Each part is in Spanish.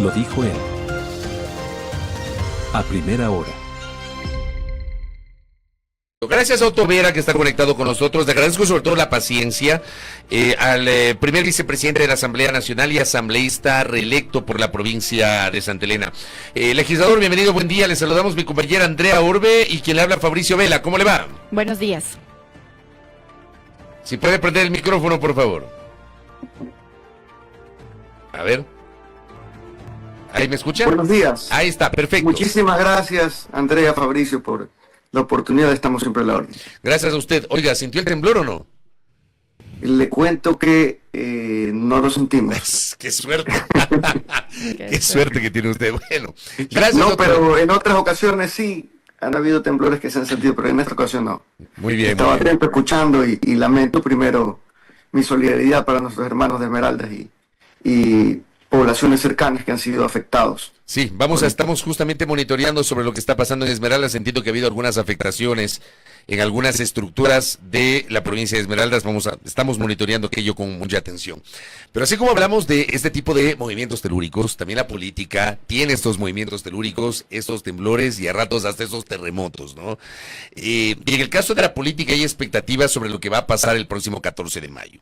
Lo dijo él. A primera hora. Gracias a Otto Vera, que está conectado con nosotros. Le agradezco sobre todo la paciencia al primer vicepresidente de la Asamblea Nacional y asambleísta reelecto por la provincia de Santa Elena. Legislador, bienvenido, buen día. Le saludamos mi compañera Andrea Orbe y quien le habla Fabricio Vela. ¿Cómo le va? Buenos días. Si puede prender el micrófono, por favor. A ver. ¿Ahí me escucha? Buenos días. Ahí está, perfecto. Muchísimas gracias, Andrea, Fabricio, por la oportunidad. Estamos siempre a la orden. Gracias a usted. Oiga, ¿sintió el temblor o no? Le cuento que no lo sentimos. ¡Qué suerte! ¡Qué suerte que tiene usted! Bueno, gracias. No, doctor. pero en otras ocasiones sí han habido temblores que se han sentido, pero en esta ocasión no. Muy bien. Estaba muy bien. atento escuchando y lamento primero mi solidaridad para nuestros hermanos de Esmeraldas y poblaciones cercanas que han sido afectados. Sí, estamos justamente monitoreando sobre lo que está pasando en Esmeraldas. Entiendo que ha habido algunas afectaciones en algunas estructuras de la provincia de Esmeraldas. Estamos monitoreando aquello con mucha atención. Pero así como hablamos de este tipo de movimientos telúricos, también la política tiene estos movimientos telúricos, estos temblores y a ratos hasta esos terremotos, ¿no? Y en el caso de la política hay expectativas sobre lo que va a pasar el próximo 14 de mayo.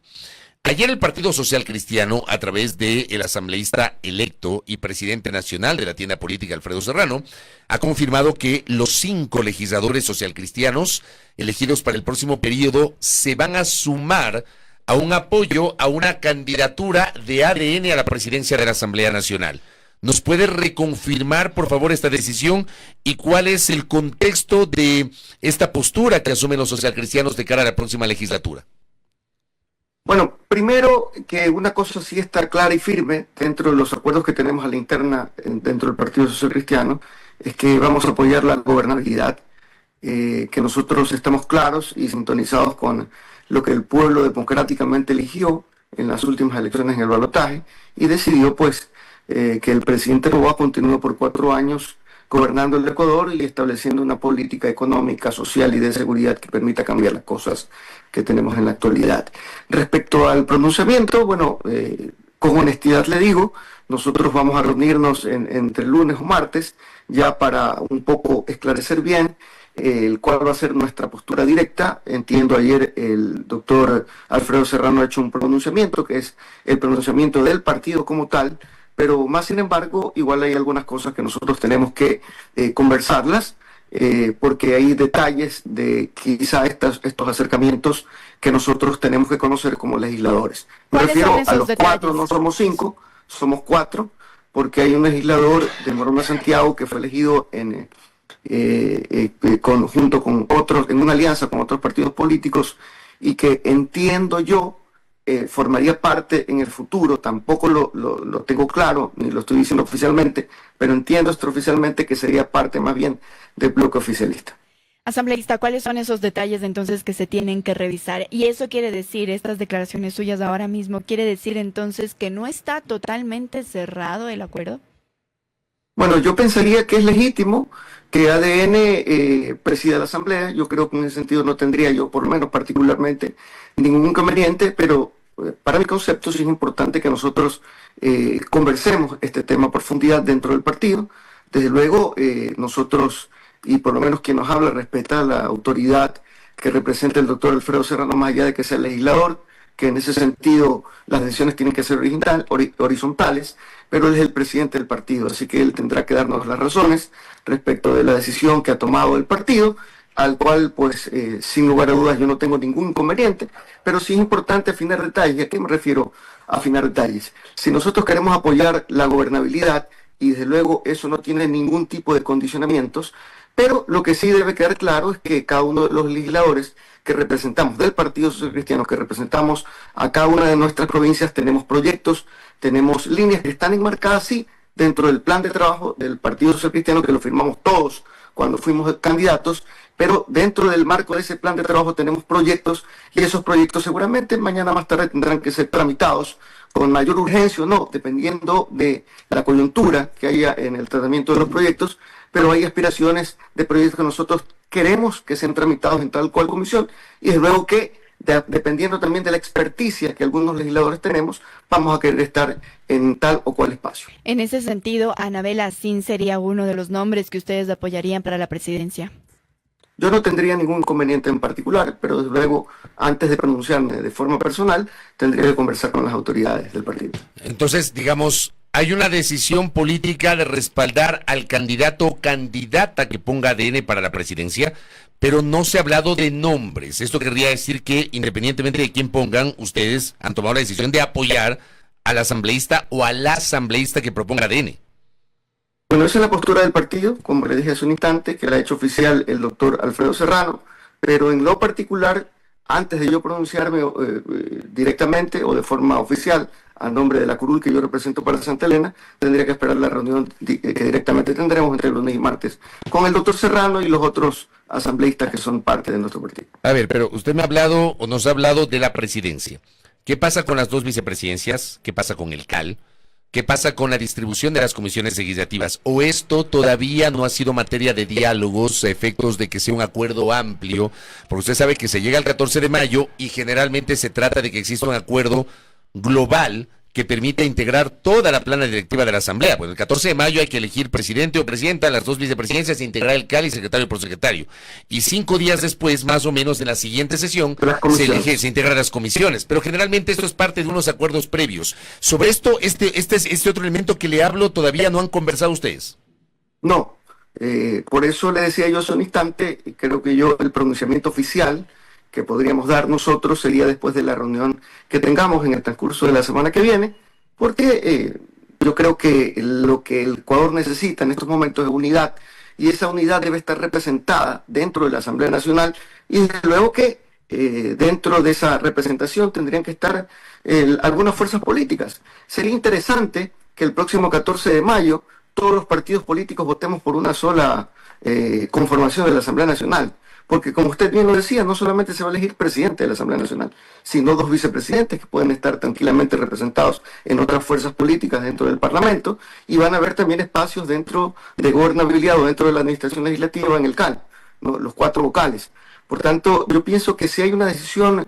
Ayer el Partido Social Cristiano, a través del asambleísta electo y presidente nacional de la tienda política Alfredo Serrano, ha confirmado que los 5 legisladores socialcristianos elegidos para el próximo periodo se van a sumar a un apoyo a una candidatura de ADN a la presidencia de la Asamblea Nacional. ¿Nos puede reconfirmar, por favor, esta decisión y cuál es el contexto de esta postura que asumen los socialcristianos de cara a la próxima legislatura? Bueno, primero que una cosa sí está clara y firme dentro de los acuerdos que tenemos a la interna dentro del Partido Social Cristiano, es que vamos a apoyar la gobernabilidad, que nosotros estamos claros y sintonizados con lo que el pueblo democráticamente eligió en las últimas elecciones en el balotaje y decidió pues que el presidente Noboa continúe por 4 años gobernando el Ecuador y estableciendo una política económica, social y de seguridad que permita cambiar las cosas que tenemos en la actualidad. Respecto al pronunciamiento, bueno, con honestidad le digo, nosotros vamos a reunirnos entre lunes o martes ya para un poco esclarecer bien cuál va a ser nuestra postura directa. Entiendo, ayer el doctor Alfredo Serrano ha hecho un pronunciamiento que es el pronunciamiento del partido como tal, pero más sin embargo, igual hay algunas cosas que nosotros tenemos que conversarlas, porque hay detalles de quizá estos acercamientos que nosotros tenemos que conocer como legisladores. Me refiero a los detalles? 4, no somos 5, somos 4, porque hay un legislador de Morona Santiago que fue elegido junto con otros, en una alianza con otros partidos políticos, y que entiendo yo, formaría parte en el futuro. Tampoco lo tengo claro, ni lo estoy diciendo oficialmente, pero entiendo extraoficialmente que sería parte más bien del bloque oficialista. Asambleísta, ¿cuáles son esos detalles entonces que se tienen que revisar? Y eso quiere decir, estas declaraciones suyas ahora mismo, ¿quiere decir entonces que no está totalmente cerrado el acuerdo? Bueno, yo pensaría que es legítimo que ADN presida la Asamblea. Yo creo que en ese sentido no tendría yo, por lo menos particularmente, ningún inconveniente, pero para mi concepto sí es importante que nosotros conversemos este tema a profundidad dentro del partido. Desde luego, nosotros, y por lo menos quien nos habla, respeta la autoridad que representa el doctor Alfredo Serrano, más allá de que sea legislador, que en ese sentido las decisiones tienen que ser horizontales, pero él es el presidente del partido, así que él tendrá que darnos las razones respecto de la decisión que ha tomado el partido, al cual, pues, sin lugar a dudas, yo no tengo ningún inconveniente, pero sí es importante afinar detalles. ¿A qué me refiero a afinar detalles? Si nosotros queremos apoyar la gobernabilidad, y desde luego eso no tiene ningún tipo de condicionamientos, pero lo que sí debe quedar claro es que cada uno de los legisladores que representamos del Partido Social Cristiano, que representamos a cada una de nuestras provincias, tenemos proyectos, tenemos líneas que están enmarcadas, sí, dentro del plan de trabajo del Partido Social Cristiano, que lo firmamos todos cuando fuimos candidatos, pero dentro del marco de ese plan de trabajo tenemos proyectos, y esos proyectos seguramente mañana más tarde tendrán que ser tramitados con mayor urgencia o no, dependiendo de la coyuntura que haya en el tratamiento de los proyectos, pero hay aspiraciones de proyectos que nosotros queremos que sean tramitados en tal cual comisión, y desde luego que dependiendo también de la experticia que algunos legisladores tenemos, vamos a querer estar en tal o cual espacio. En ese sentido, Anabel Asín sería uno de los nombres que ustedes apoyarían para la presidencia. Yo no tendría ningún inconveniente en particular, pero desde luego, antes de pronunciarme de forma personal, tendría que conversar con las autoridades del partido. Entonces, digamos, hay una decisión política de respaldar al candidato o candidata que ponga ADN para la presidencia, pero no se ha hablado de nombres. Esto querría decir que, independientemente de quién pongan, ustedes han tomado la decisión de apoyar al asambleísta o a la asambleísta que proponga ADN. Bueno, esa es la postura del partido, como le dije hace un instante, que la ha hecho oficial el doctor Alfredo Serrano, pero en lo particular, antes de yo pronunciarme directamente o de forma oficial a nombre de la curul que yo represento para Santa Elena, tendría que esperar la reunión que directamente tendremos entre lunes y martes con el doctor Serrano y los otros asambleístas que son parte de nuestro partido. A ver, pero usted me ha hablado o nos ha hablado de la presidencia. ¿Qué pasa con las dos vicepresidencias? ¿Qué pasa con el CAL? ¿Qué pasa con la distribución de las comisiones legislativas? ¿O esto todavía no ha sido materia de diálogos a efectos de que sea un acuerdo amplio? Porque usted sabe que se llega al 14 de mayo y generalmente se trata de que exista un acuerdo global que permita integrar toda la plana directiva de la Asamblea. Pues el 14 de mayo hay que elegir presidente o presidenta, las dos vicepresidencias, integrar el CAL y secretario por secretario. Y 5 días después, más o menos, en la siguiente sesión, se integran las comisiones. Pero generalmente esto es parte de unos acuerdos previos. Sobre esto, este otro elemento que le hablo, ¿todavía no han conversado ustedes? No. Por eso le decía yo hace un instante, creo que el pronunciamiento oficial que podríamos dar nosotros sería después de la reunión que tengamos en el transcurso de la semana que viene, porque yo creo que lo que el Ecuador necesita en estos momentos es unidad, y esa unidad debe estar representada dentro de la Asamblea Nacional, y desde luego que dentro de esa representación tendrían que estar algunas fuerzas políticas. Sería interesante que el próximo 14 de mayo todos los partidos políticos votemos por una sola conformación de la Asamblea Nacional. Porque como usted bien lo decía, no solamente se va a elegir presidente de la Asamblea Nacional, sino 2 vicepresidentes que pueden estar tranquilamente representados en otras fuerzas políticas dentro del Parlamento, y van a haber también espacios dentro de gobernabilidad o dentro de la administración legislativa en el CAL, ¿no? Los 4 vocales. Por tanto, yo pienso que si hay una decisión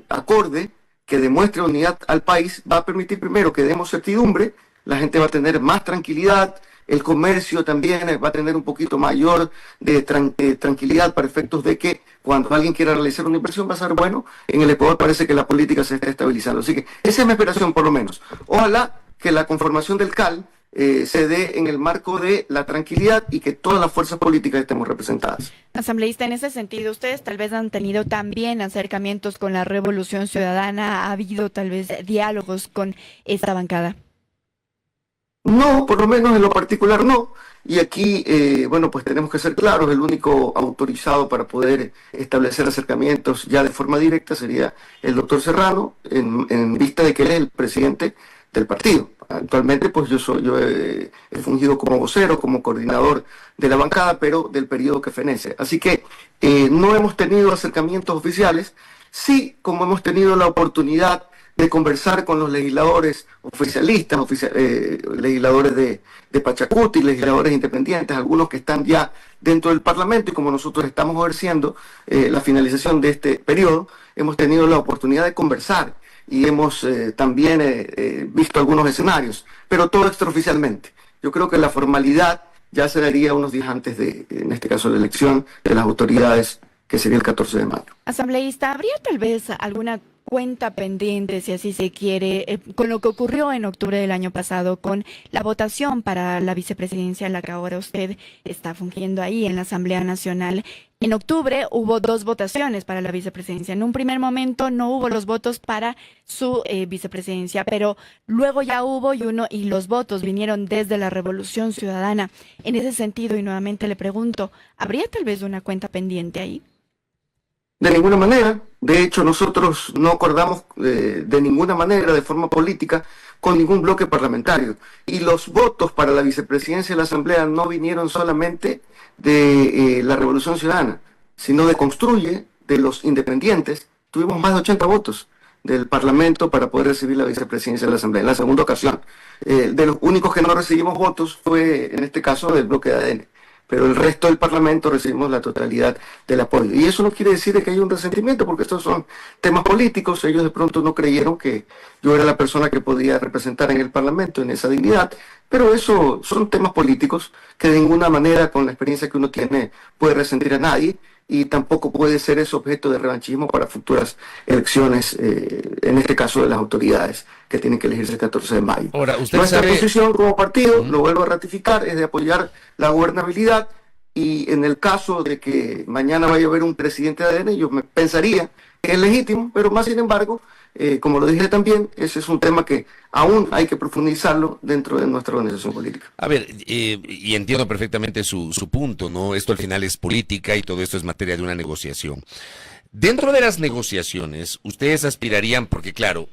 acorde que demuestre unidad al país, va a permitir primero que demos certidumbre, la gente va a tener más tranquilidad, el comercio también va a tener un poquito mayor de tranquilidad para efectos de que cuando alguien quiera realizar una inversión va a ser bueno. En el Ecuador parece que la política se está estabilizando. Así que esa es mi esperación por lo menos. Ojalá que la conformación del CAL se dé en el marco de la tranquilidad y que todas las fuerzas políticas estemos representadas. Asambleísta, en ese sentido, ustedes tal vez han tenido también acercamientos con la Revolución Ciudadana, ¿ha habido tal vez diálogos con esta bancada? No, por lo menos en lo particular no. Y aquí, bueno, pues tenemos que ser claros, el único autorizado para poder establecer acercamientos ya de forma directa sería el doctor Serrano, en vista de que él es el presidente del partido. Actualmente, pues yo he fungido como vocero, como coordinador de la bancada, pero del periodo que fenece. Así que no hemos tenido acercamientos oficiales, sí como hemos tenido la oportunidad de conversar con los legisladores oficialistas, legisladores de Pachacuti, legisladores independientes, algunos que están ya dentro del Parlamento, y como nosotros estamos ejerciendo la finalización de este periodo, hemos tenido la oportunidad de conversar y hemos también visto algunos escenarios, pero todo extraoficialmente. Yo creo que la formalidad ya se daría unos días antes en este caso, la elección de las autoridades, que sería el 14 de mayo. Asambleísta, ¿habría tal vez alguna cuenta pendiente, si así se quiere, con lo que ocurrió en octubre del año pasado con la votación para la vicepresidencia en la que ahora usted está fungiendo ahí en la Asamblea Nacional? En octubre hubo 2 votaciones para la vicepresidencia. En un primer momento no hubo los votos para su vicepresidencia, pero luego ya hubo y los votos vinieron desde la Revolución Ciudadana. En ese sentido, y nuevamente le pregunto, ¿habría tal vez una cuenta pendiente ahí? De ninguna manera. De hecho, nosotros no acordamos de ninguna manera, de forma política, con ningún bloque parlamentario. Y los votos para la vicepresidencia de la Asamblea no vinieron solamente de la Revolución Ciudadana, sino de Construye, de los independientes. Tuvimos más de 80 votos del Parlamento para poder recibir la vicepresidencia de la Asamblea, en la segunda ocasión. De los únicos que no recibimos votos fue, en este caso, del bloque de ADN. pero el resto del Parlamento recibimos la totalidad del apoyo. Y eso no quiere decir de que haya un resentimiento, porque estos son temas políticos. Ellos de pronto no creyeron que yo era la persona que podía representar en el Parlamento en esa dignidad, pero eso son temas políticos que de ninguna manera, con la experiencia que uno tiene, puede resentir a nadie, y tampoco puede ser eso objeto de revanchismo para futuras elecciones, en este caso de las autoridades que tienen que elegirse el 14 de mayo. Ahora, usted Nuestra sabe... posición como partido, lo vuelvo a ratificar, es de apoyar la gobernabilidad, y en el caso de que mañana vaya a haber un presidente de ADN, yo pensaría que es legítimo, pero más sin embargo, como lo dije también, ese es un tema que aún hay que profundizarlo dentro de nuestra organización política. A ver, y entiendo perfectamente su punto, ¿no? Esto al final es política y todo esto es materia de una negociación. Dentro de las negociaciones, ustedes aspirarían, porque claro,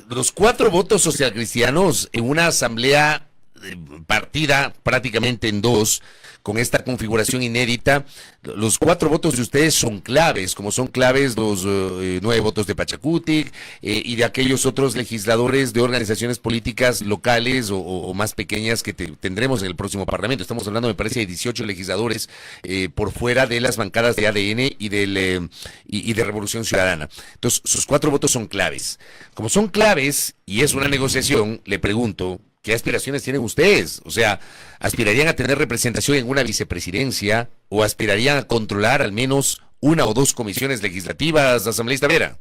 los 4 votos socialcristianos en una asamblea partida prácticamente en 2, con esta configuración inédita, los 4 votos de ustedes son claves, como son claves los 9 votos de Pachacutic y de aquellos otros legisladores de organizaciones políticas locales o más pequeñas que tendremos en el próximo Parlamento. Estamos hablando, me parece, de 18 legisladores por fuera de las bancadas de ADN y de Revolución Ciudadana. Entonces, sus 4 votos son claves. Como son claves y es una negociación, le pregunto, ¿qué aspiraciones tienen ustedes? O sea, ¿aspirarían a tener representación en una vicepresidencia o aspirarían a controlar al menos 1 o 2 comisiones legislativas, asambleísta Vera?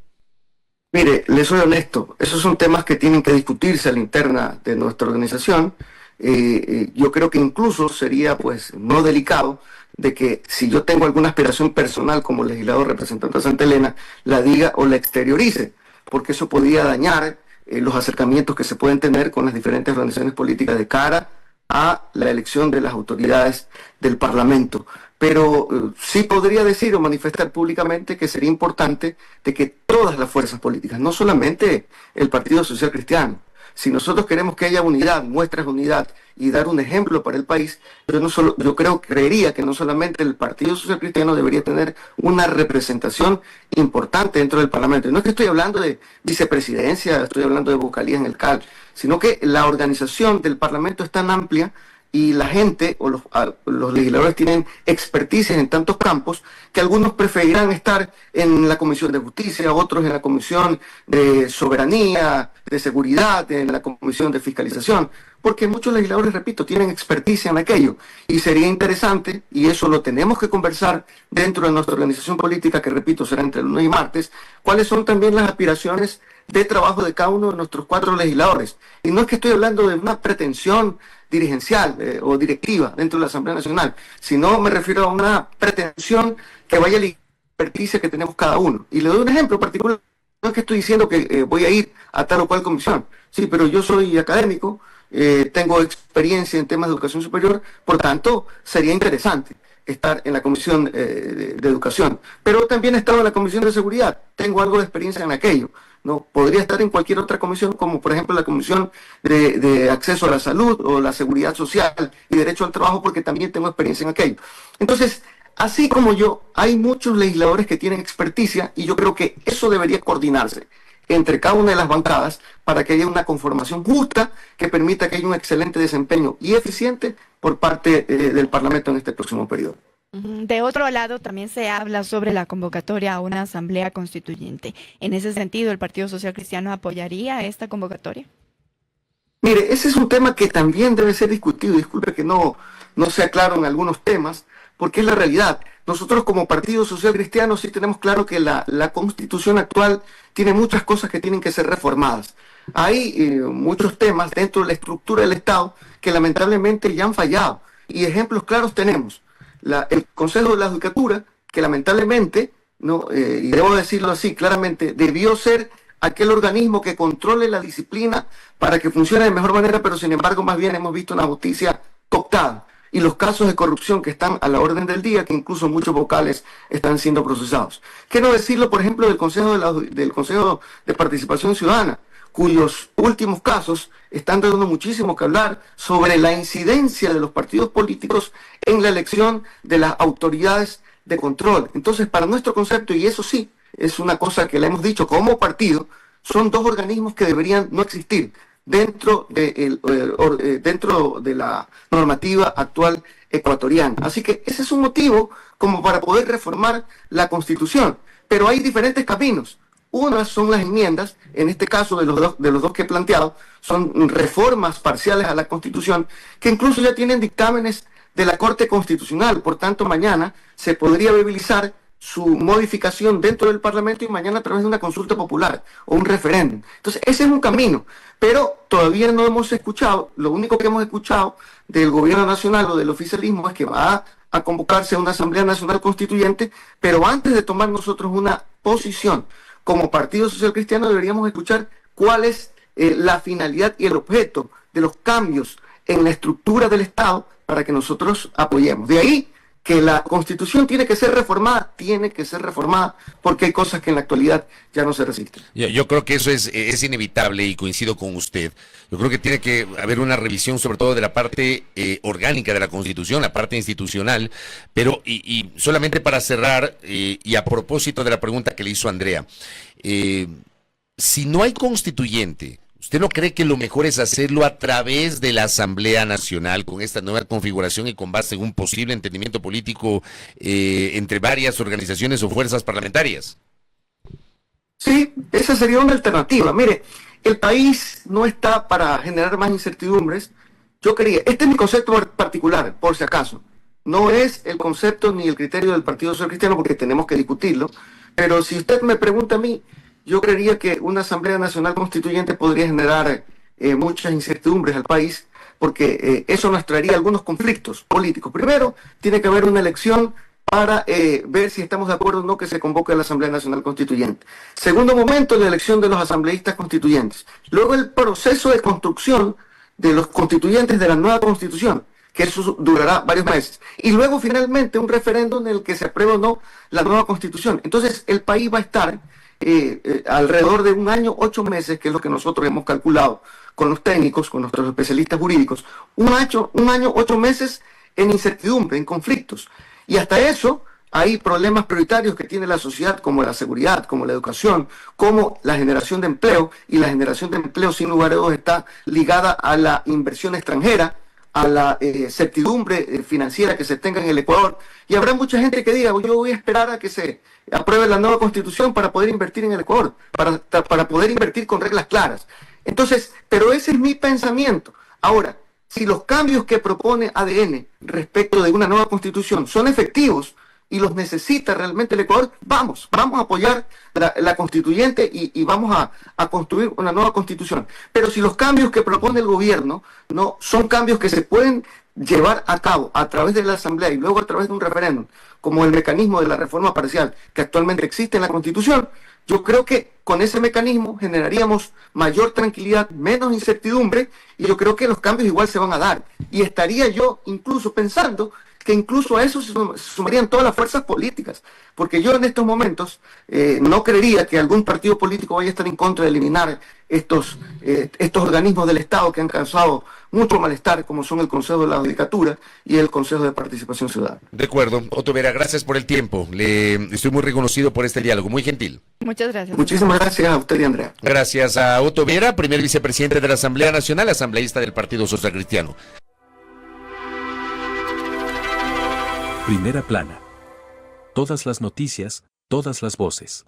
Mire, les soy honesto, esos son temas que tienen que discutirse a la interna de nuestra organización. Yo creo que incluso sería pues no delicado de que si yo tengo alguna aspiración personal como legislador representante de Santa Elena, la diga o la exteriorice, porque eso podría dañar los acercamientos que se pueden tener con las diferentes organizaciones políticas de cara a la elección de las autoridades del Parlamento. Pero sí podría decir o manifestar públicamente que sería importante de que todas las fuerzas políticas, no solamente el Partido Social Cristiano, si nosotros queremos que haya unidad, muestras de unidad y dar un ejemplo para el país, creería que no solamente el Partido Social Cristiano debería tener una representación importante dentro del Parlamento. Y no es que estoy hablando de vicepresidencia, estoy hablando de vocalías en el CAL, sino que la organización del Parlamento es tan amplia y la gente o los legisladores tienen expertise en tantos campos que algunos preferirán estar en la Comisión de Justicia, otros en la Comisión de Soberanía, de Seguridad, en la Comisión de Fiscalización, porque muchos legisladores, repito, tienen expertise en aquello, y sería interesante, y eso lo tenemos que conversar dentro de nuestra organización política, que repito, será entre el lunes y martes, cuáles son también las aspiraciones de trabajo de cada uno de nuestros 4 legisladores. Y no es que estoy hablando de una pretensión dirigencial o directiva dentro de la Asamblea Nacional, sino me refiero a una pretensión que vaya a la experticia que tenemos cada uno. Y le doy un ejemplo particular. No es que estoy diciendo que voy a ir a tal o cual comisión, sí, pero yo soy académico, tengo experiencia en temas de educación superior, por tanto, sería interesante estar en la Comisión de Educación, pero también he estado en la Comisión de Seguridad, tengo algo de experiencia en aquello, ¿no? Podría estar en cualquier otra comisión, como por ejemplo la Comisión de Acceso a la Salud o la Seguridad Social y Derecho al Trabajo, porque también tengo experiencia en aquello. Entonces, así como yo, hay muchos legisladores que tienen experticia y yo creo que eso debería coordinarse entre cada una de las bancadas para que haya una conformación justa que permita que haya un excelente desempeño y eficiente por parte del Parlamento en este próximo periodo. De otro lado, también se habla sobre la convocatoria a una asamblea constituyente. En ese sentido, ¿el Partido Social Cristiano apoyaría esta convocatoria? Mire, ese es un tema que también debe ser discutido. Disculpe que no sea claro en algunos temas, porque es la realidad. Nosotros como Partido Social Cristiano sí tenemos claro que la Constitución actual tiene muchas cosas que tienen que ser reformadas. Hay muchos temas dentro de la estructura del Estado que lamentablemente ya han fallado. Y ejemplos claros tenemos. El Consejo de la Judicatura, que lamentablemente, y debo decirlo así claramente, debió ser aquel organismo que controle la disciplina para que funcione de mejor manera, pero sin embargo más bien hemos visto una justicia cooptada. Y los casos de corrupción que están a la orden del día, que incluso muchos vocales están siendo procesados. ¿Qué no decirlo, por ejemplo, del Consejo de Participación Ciudadana, cuyos últimos casos están dando muchísimo que hablar sobre la incidencia de los partidos políticos en la elección de las autoridades de control? Entonces, para nuestro concepto, y eso sí, es una cosa que le hemos dicho como partido, son 2 organismos que deberían no existir dentro de la normativa actual ecuatoriana. Así que ese es un motivo como para poder reformar la Constitución. Pero hay diferentes caminos. Unas son las enmiendas, en este caso de los dos que he planteado, son reformas parciales a la Constitución, que incluso ya tienen dictámenes de la Corte Constitucional. Por tanto, mañana se podría viabilizar su modificación dentro del Parlamento y mañana a través de una consulta popular o un referéndum. Entonces, ese es un camino, pero todavía no hemos escuchado, lo único que hemos escuchado del gobierno nacional o del oficialismo es que va a convocarse a una Asamblea Nacional Constituyente, pero antes de tomar nosotros una posición como Partido Social Cristiano deberíamos escuchar cuál es la finalidad y el objeto de los cambios en la estructura del Estado para que nosotros apoyemos. De ahí que la Constitución tiene que ser reformada, porque hay cosas que en la actualidad ya no se resisten. Yo creo que eso es inevitable y coincido con usted. Yo creo que tiene que haber una revisión sobre todo de la parte orgánica de la Constitución, la parte institucional, pero y solamente para cerrar, y a propósito de la pregunta que le hizo Andrea, si no hay constituyente, ¿usted no cree que lo mejor es hacerlo a través de la Asamblea Nacional con esta nueva configuración y con base en un posible entendimiento político entre varias organizaciones o fuerzas parlamentarias? Sí, esa sería una alternativa. Mire, el país no está para generar más incertidumbres. Yo quería, este es mi concepto particular, por si acaso. No es el concepto ni el criterio del Partido Social Cristiano porque tenemos que discutirlo, pero si usted me pregunta a mí, yo creería que una Asamblea Nacional Constituyente podría generar muchas incertidumbres al país, porque eso nos traería algunos conflictos políticos. Primero, tiene que haber una elección para ver si estamos de acuerdo o no que se convoque a la Asamblea Nacional Constituyente. Segundo momento, la elección de los asambleístas constituyentes. Luego, el proceso de construcción de los constituyentes de la nueva Constitución, que eso durará varios meses. Y luego, finalmente, un referéndum en el que se apruebe o no la nueva Constitución. Entonces, el país va a estar alrededor de 1 año, 8 meses, que es lo que nosotros hemos calculado con los técnicos, con nuestros especialistas jurídicos, 1 año, 8 meses en incertidumbre, en conflictos. Y hasta eso hay problemas prioritarios que tiene la sociedad, como la seguridad, como la educación, como la generación de empleo, y la generación de empleo sin lugar a dudas está ligada a la inversión extranjera, a la certidumbre financiera que se tenga en el Ecuador, y habrá mucha gente que diga, yo voy a esperar a que se apruebe la nueva Constitución para poder invertir en el Ecuador, para poder invertir con reglas claras. Entonces, pero ese es mi pensamiento. Ahora, si los cambios que propone ADN respecto de una nueva Constitución son efectivos y los necesita realmente el Ecuador, vamos a apoyar la constituyente y vamos a construir una nueva Constitución. Pero si los cambios que propone el gobierno no son cambios que se pueden llevar a cabo a través de la Asamblea y luego a través de un referéndum, como el mecanismo de la reforma parcial que actualmente existe en la Constitución, yo creo que con ese mecanismo generaríamos mayor tranquilidad, menos incertidumbre, y yo creo que los cambios igual se van a dar. Y estaría yo incluso pensando que incluso a eso se sumarían todas las fuerzas políticas, porque yo en estos momentos no creería que algún partido político vaya a estar en contra de eliminar estos organismos del Estado que han causado mucho malestar, como son el Consejo de la Judicatura y el Consejo de Participación Ciudadana. De acuerdo. Otto Vera, gracias por el tiempo. Le estoy muy reconocido por este diálogo, muy gentil. Muchas gracias. Muchísimas gracias a usted y Andrea. Gracias a Otto Vera, primer vicepresidente de la Asamblea Nacional, asambleísta del Partido Social Cristiano. Primera plana. Todas las noticias, todas las voces.